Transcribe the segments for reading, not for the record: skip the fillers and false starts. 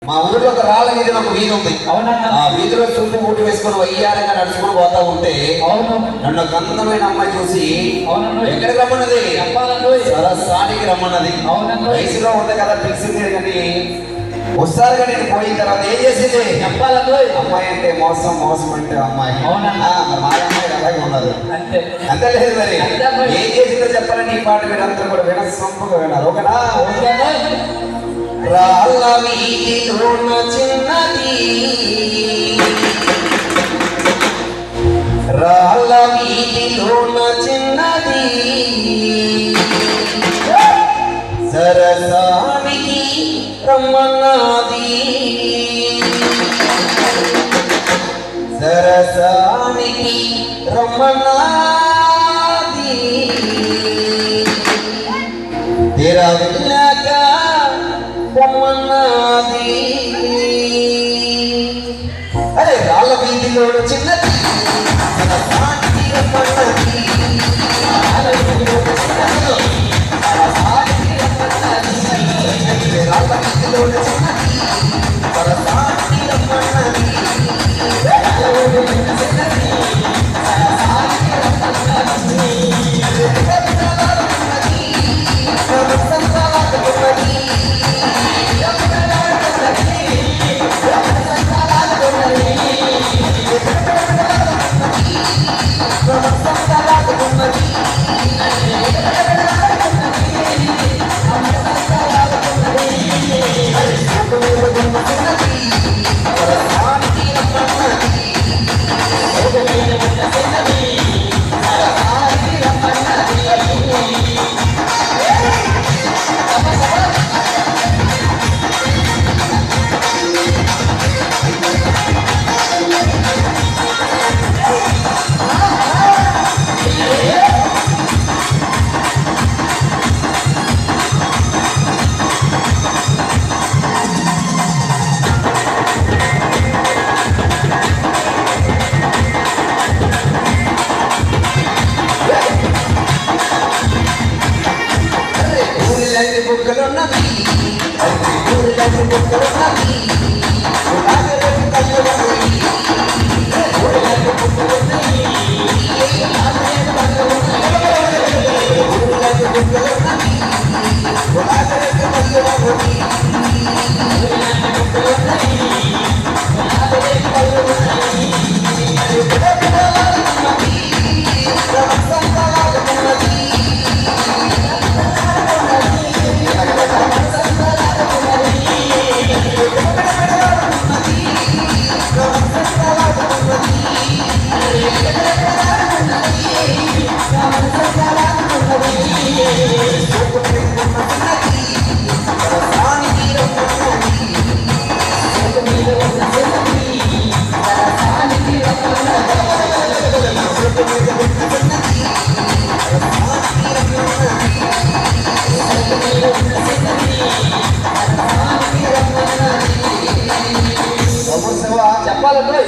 మా ఊర్లో ఒక రాళ్ళ వీధి ఒక వీధి ఉంది. ఆ వీధిలో చుట్టూ ఊటి వేసుకొని వయ్యారంగా నడుచుకుని పోతా ఉంటే నన్ను ఒక అందమైన అమ్మాయి చూసి ఎక్కడికి రమ్మన్నది, సరస్సానికి రమ్మన్నది. వయసులో ఉంది కదా తెలిసిందే కానీ ఒకసారిగా నేను పోయిన తర్వాత ఏం చేసింది చెప్పాలంటే, అమ్మాయి అంటే మోసం, మోసం అంటే అమ్మాయి. మా అమ్మాయి అలాగే ఉన్నారు, అంతే లేదు. మరి ఏం చేసిందో చెప్పాలని ఈ పాట మీరందరూ కూడా వినసొంపుగా విన్నారు. ఓకేనా? రాళ్ళ వీధిలోన చిన్నది, రాళ్ళ వీధిలోన చిన్నది, సరసానికి రమ్మన్నది, సరసానికి రమ్మన్నది, తెరా వెళ్ళాక పొమ్మన్నది. అరే రాళ్ళ వీధిలో చిన్నది, సరసానికి రమ్మన్నది, రాళ్ళ వీధిలో చిన్నది, సరసానికి రమ్మన్నది, రాళ్ళ వీధిలో చిన్నది, సరసానికి రమ్మన్నది, రాళ్ళ వీధిలో చిన్నది, సరసానికి రమ్మన్నది,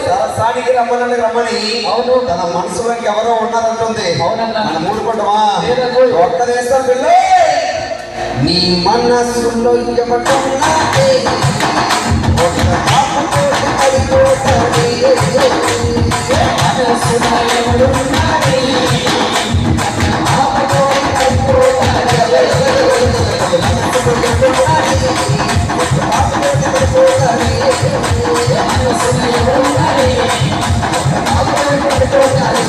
సరసానికి రమ్మని రమ్మని తన మనసులోకి ఎవరో ఉన్నారంటుంది. మనం ఊరుకుంటామా? ఒక్క దేశం పిల్ల నీ మనసులో ఎవరున్నాడే, ఒక్క పాపతోటి పడిపోతాడే, మనసులో ఎవరున్నాడే, పాపతోటి పడిపోతాడే, ఒక్క పాపతోటి పడిపోతాడే, మనసులో ఎవరున్నాడే, పాపతోటి పడిపోతాడే,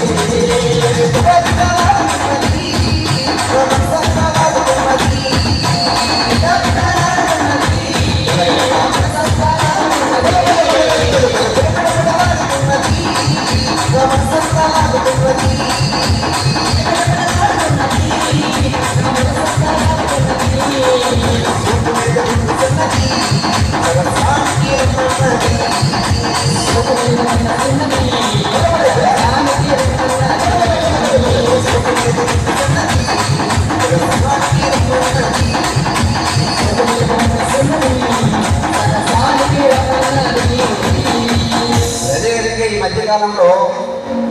మధ్యకాలంలో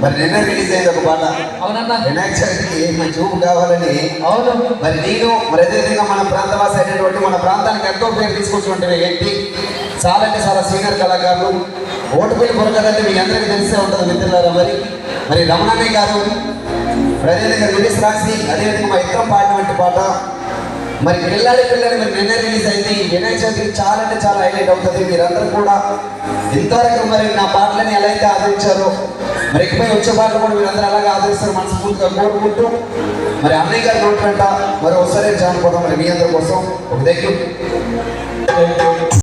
మరి నిన్న రిలీజ్ అయింది ఒక పాట. వినాయక చవితికి మంచి ఊపు కావాలని. అవును. మరి నేను మరి అదేవిధంగా మన ప్రాంతవాసి అయినటువంటి మన ప్రాంతానికి ఎంతో పేరు తీసుకొచ్చినటువంటి వ్యక్తి చాలా అంటే చాలా సీనియర్ కళాకారులు. ఓటుపల్లి బుర్రకథ మీ అందరికీ తెలిసే ఉంటుంది మిత్రులారా. మరి రమణయ్య గారు, అదేవిధంగా రిలీజ్ రాసి, అదేవిధంగా మా ఇద్దరం పాడినటువంటి పాట మరి పిల్లాడి మరి నిన్న రిలీజ్ అయింది. వినాయక చవితికి చాలా అంటే చాలా హైలైట్ అవుతుంది. మీరందరూ కూడా ఇంతవరకు మరి నా పాటలని ఎలా అయితే ఆదరించారో మరి ఇకపై వచ్చే పాటలు కూడా మీరందరూ అలాగే ఆదరిస్తారు మనస్ఫూర్తిగా కోరుకుంటూ మరి అన్నయ్య గారు నోటంట మరి ఒకసారి జానపదం మరి మీ అందరి కోసం ఒక దగ్గర